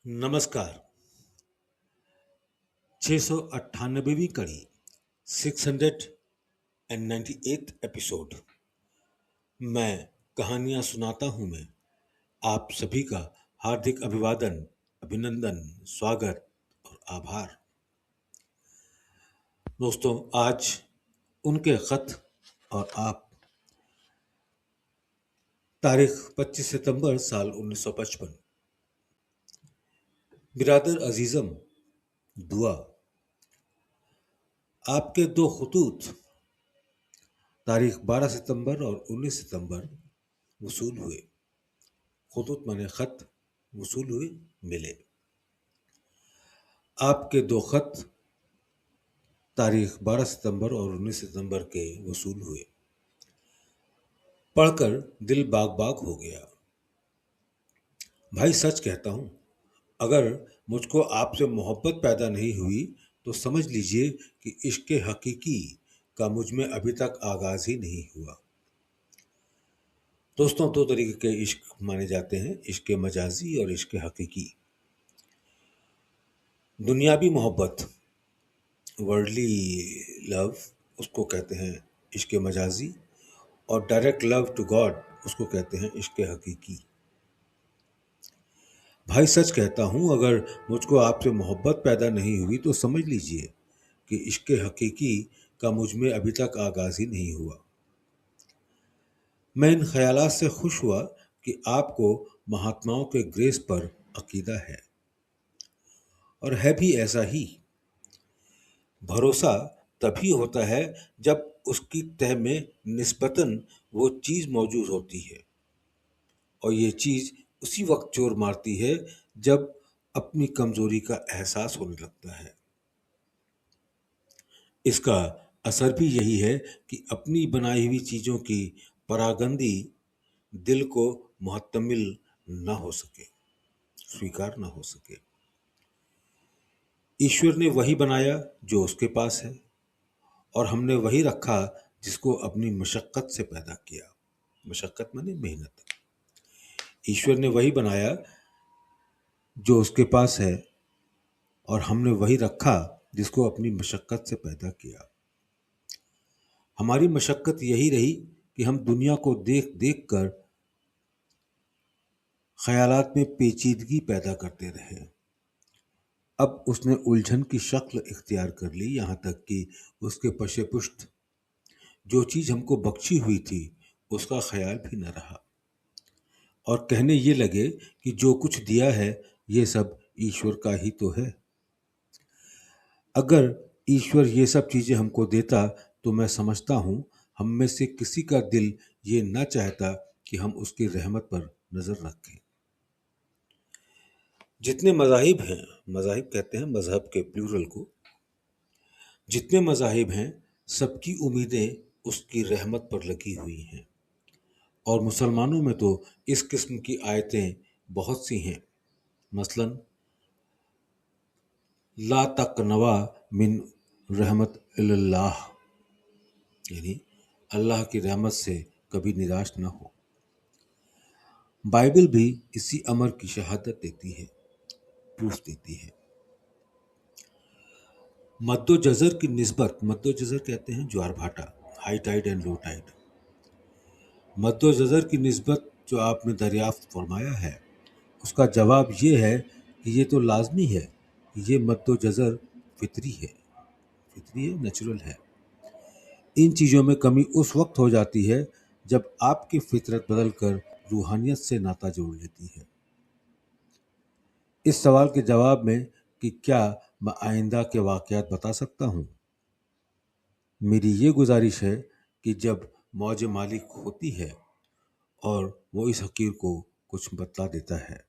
नमस्कार। 698वीं कड़ी 698th episode. मैं कहानियां सुनाता हूं। मैं आप सभी का हार्दिक अभिवादन, अभिनंदन, स्वागत और आभार। दोस्तों, आज उनके खत और आप, तारीख 25 सितंबर साल 1955। बिरादर अजीजम, दुआ। आपके दो खतूत तारीख 12 सितंबर और 19 सितंबर वसूल हुए। खतूत माने खत, वसूल हुए, मिले। आपके दो खत तारीख 12 सितंबर और 19 सितंबर के वसूल हुए। पढ़कर दिल बाग बाग हो गया। भाई सच कहता हूं, अगर मुझको आपसे मोहब्बत पैदा नहीं हुई तो समझ लीजिए कि इश्क हकीकी का मुझ में अभी तक आगाज ही नहीं हुआ। दोस्तों, दो तरीके के इश्क माने जाते हैं, इश्क मजाजी और इश्क हकीकी। दुनियावी मोहब्बत, वर्ल्डली लव, उसको कहते हैं इश्क मजाजी, और डायरेक्ट लव टू गॉड उसको कहते हैं इश्क हकीकी। भाई सच कहता हूं, अगर मुझको आपसे मोहब्बत पैदा नहीं हुई तो समझ लीजिए कि इश्क हकीकी का मुझ में अभी तक आगाज ही नहीं हुआ। मैं इन ख्यालात से खुश हुआ कि आपको महात्माओं के ग्रेस पर अकीदा है, और है भी ऐसा ही। भरोसा तभी होता है जब उसकी तह में निस्बतन वो चीज मौजूद होती है, और ये चीज उसी वक्त जोर मारती है जब अपनी कमजोरी का एहसास होने लगता है। इसका असर भी यही है कि अपनी बनाई हुई चीजों की परागंदी दिल को मुहत्तमिल न हो सके, स्वीकार न हो सके। ईश्वर ने वही बनाया जो उसके पास है, और हमने वही रखा जिसको अपनी मशक्कत से पैदा किया। मशक्कत माने मेहनत। ईश्वर ने वही बनाया जो उसके पास है, और हमने वही रखा जिसको अपनी मशक्कत से पैदा किया। हमारी मशक्कत यही रही कि हम दुनिया को देख देख कर ख्यालात में पेचीदगी पैदा करते रहे। अब उसने उलझन की शक्ल इख्तियार कर ली, यहाँ तक कि उसके पशे पुष्ट जो चीज हमको बख्शी हुई थी उसका ख्याल भी न रहा, और कहने ये लगे कि जो कुछ दिया है ये सब ईश्वर का ही तो है। अगर ईश्वर ये सब चीजें हमको देता तो मैं समझता हूं हम में से किसी का दिल ये न चाहता कि हम उसकी रहमत पर नजर रखें। जितने मज़ाहिब हैं, मज़ाहिब कहते हैं मजहब के प्लूरल को, जितने मज़ाहिब हैं सबकी उम्मीदें उसकी रहमत पर लगी हुई हैं, और मुसलमानों में तो इस किस्म की आयतें बहुत सी हैं। मसलन, ला तकनवा मिन रहमत इल्लाह, यानी अल्लाह की रहमत से कभी निराश न हो। बाइबल भी इसी अमर की शहादत देती है, प्रूफ देती है। मद्दो जज़र की निस्बत, मद्दो जज़र कहते हैं ज्वार भाटा, high tide and low tide. मद्दो जज़र की निस्बत जो आपने दरियाफ्त फरमाया है उसका जवाब ये है कि ये तो लाजमी है कि ये मद्दो जज़र फितरी है, नेचुरल है। इन चीज़ों में कमी उस वक्त हो जाती है जब आपकी फितरत बदल कर रूहानियत से नाता जोड़ लेती है। इस सवाल के जवाब में कि क्या मैं आइंदा के वाक़यात बता सकता हूँ, मेरी ये गुजारिश है कि जब मौज मालिक होती है और वो इस हकीर को कुछ बतला देता है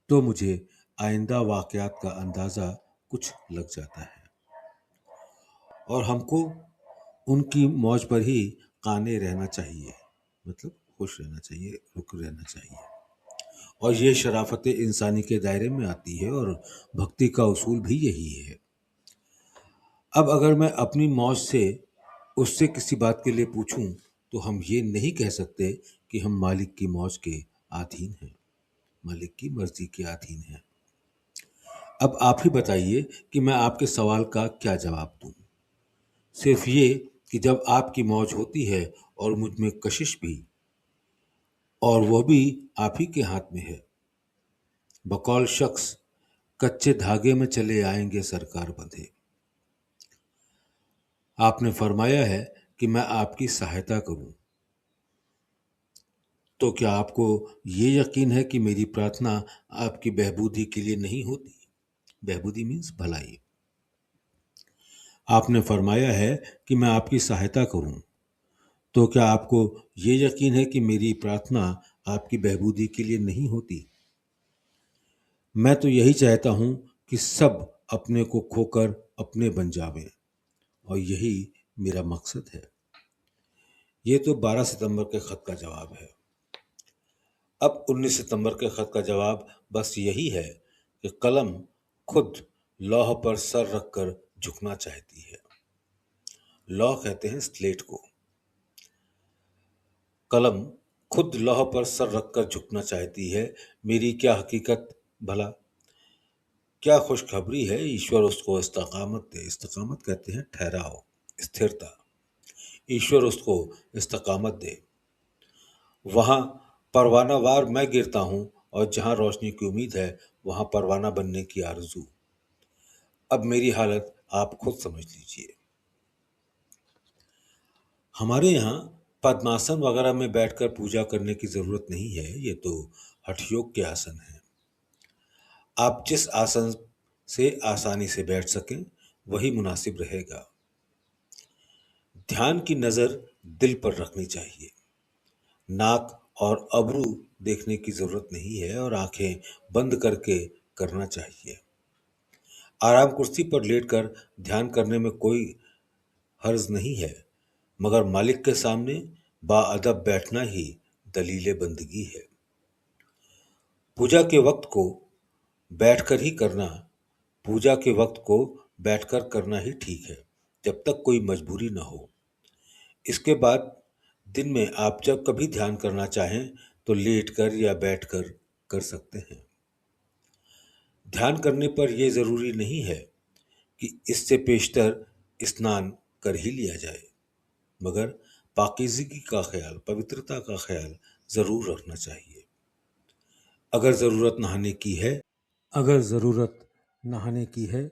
तो मुझे आइंदा वाक़यात का अंदाज़ा कुछ लग जाता है, और हमको उनकी मौज पर ही काने रहना चाहिए, मतलब खुश रहना चाहिए, रुक रहना चाहिए। और ये शराफत इंसानी के दायरे में आती है, और भक्ति का उसूल भी यही है। अब अगर मैं अपनी मौज से उससे किसी बात के लिए पूछूं तो हम ये नहीं कह सकते कि हम मालिक की मौज के अधीन हैं, मालिक की मर्जी के अधीन हैं। अब आप ही बताइए कि मैं आपके सवाल का क्या जवाब दूं। सिर्फ ये कि जब आपकी मौज होती है और मुझ में कशिश भी, और वह भी आप ही के हाथ में है। बकौल शख्स कच्चे धागे में चले आएंगे सरकार बंधे। आपने फरमाया है कि मैं आपकी सहायता करूं, तो क्या आपको ये यकीन है कि मेरी प्रार्थना आपकी बहबूदी के लिए नहीं होती? बहबूदी मीन्स भलाई। आपने फरमाया है कि मैं आपकी सहायता करूं, तो क्या आपको ये यकीन है कि मेरी प्रार्थना आपकी बहबूदी के लिए नहीं होती? मैं तो यही चाहता हूं कि सब अपने को खोकर अपने बन जावें, और यही मेरा मकसद है। ये तो 12 सितंबर के खत का जवाब है। अब 19 सितंबर के खत का जवाब बस यही है कि कलम खुद लौह पर सर रखकर झुकना चाहती है। लौह कहते हैं स्लेट को। कलम खुद लौह पर सर रखकर झुकना चाहती है। मेरी क्या हकीकत भला, क्या खुशखबरी है, ईश्वर उसको इस्तकामत दे। इस्तकामत कहते हैं ठहराव, स्थिरता। ईश्वर उसको इस्तकामत दे। वहां परवानावार मैं गिरता हूं, और जहां रोशनी की उम्मीद है वहां परवाना बनने की आरजू। अब मेरी हालत आप खुद समझ लीजिए। हमारे यहाँ पद्मासन वगैरह में बैठकर पूजा करने की जरूरत नहीं है, ये तो हठयोग के आसन है। आप जिस आसन से आसानी से बैठ सकें वही मुनासिब रहेगा। ध्यान की नजर दिल पर रखनी चाहिए। नाक और अब्रू देखने की जरूरत नहीं है, और आंखें बंद करके करना चाहिए। आराम कुर्सी पर लेटकर ध्यान करने में कोई हर्ज नहीं है, मगर मालिक के सामने बाअदब बैठना ही दलील बंदगी है। पूजा के वक्त को बैठकर ही करना पूजा के वक्त को बैठकर करना ही ठीक है, जब तक कोई मजबूरी न हो। इसके बाद दिन में आप जब कभी ध्यान करना चाहें तो लेटकर या बैठकर कर सकते हैं। ध्यान करने पर यह जरूरी नहीं है कि इससे पेशतर स्नान कर ही लिया जाए, मगर पाकीज़गी का ख्याल, पवित्रता का ख्याल जरूर रखना चाहिए। अगर ज़रूरत नहाने की है अगर ज़रूरत नहाने की है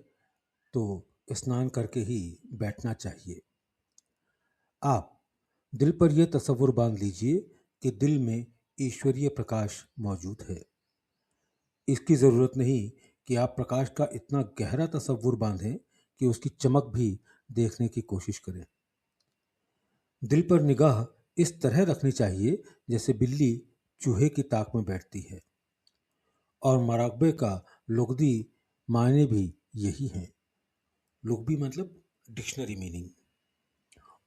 तो स्नान करके ही बैठना चाहिए। आप दिल पर यह तसव्वुर बांध लीजिए कि दिल में ईश्वरीय प्रकाश मौजूद है। इसकी ज़रूरत नहीं कि आप प्रकाश का इतना गहरा तसव्वुर बांधें कि उसकी चमक भी देखने की कोशिश करें। दिल पर निगाह इस तरह रखनी चाहिए जैसे बिल्ली चूहे की ताक में बैठती है, और मराकबे का लुग़वी मायने भी यही हैं। लुग़वी मतलब डिक्शनरी मीनिंग,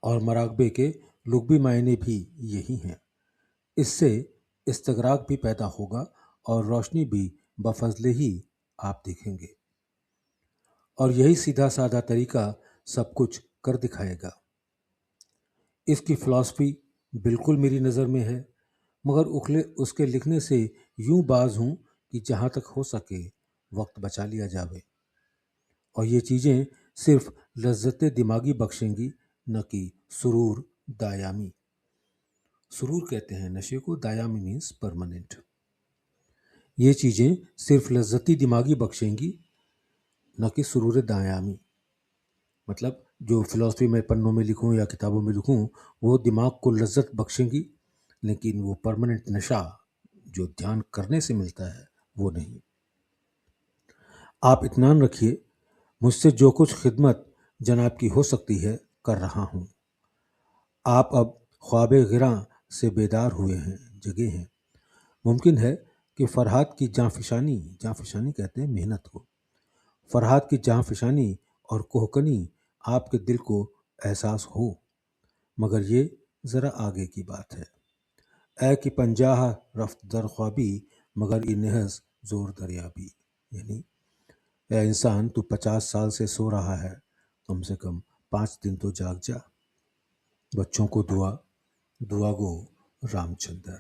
और मराकबे के लुग़वी मायने भी यही हैं। इससे इस्तगराक भी पैदा होगा और रोशनी भी बफजले ही आप देखेंगे, और यही सीधा साधा तरीका सब कुछ कर दिखाएगा। इसकी फ़िलासफ़ी बिल्कुल मेरी नज़र में है, मगर उसके लिखने से यूं बाज हूं कि जहां तक हो सके वक्त बचा लिया जावे, और ये चीज़ें सिर्फ लज्जत दिमागी बख्शेंगी, न कि सुरूर दायामी। सुरूर कहते हैं नशे को, दायामी मीन्स परमानेंट। ये चीज़ें सिर्फ लज्जती दिमागी बख्शेंगी, न कि सुरूर दायामी। मतलब जो फिलॉसफी में पन्नों में लिखूं या किताबों में लिखूं वो दिमाग को लज्जत बख्शेंगी, लेकिन वो परमानेंट नशा जो ध्यान करने से मिलता है वो नहीं। आप इत्मीनान रखिए, मुझसे जो कुछ खिदमत जनाब की हो सकती है कर रहा हूँ। आप अब ख्वाब गिरां से बेदार हुए हैं, जगे हैं। मुमकिन है कि फरहाद की जाँफिशानी कहते हैं मेहनत को, फरहाद की जाँफिशानी और कोहकनी आपके दिल को एहसास हो, मगर ये ज़रा आगे की बात है। ऐ कि पंजाह रफ्त दर ख्वाबी, मगर इन्हस जोर दरियाबी। यानी ऐ इंसान, तू 50 साल से सो रहा है, कम से कम 5 दिन तो जाग जा। बच्चों को दुआ गो रामचंद्र।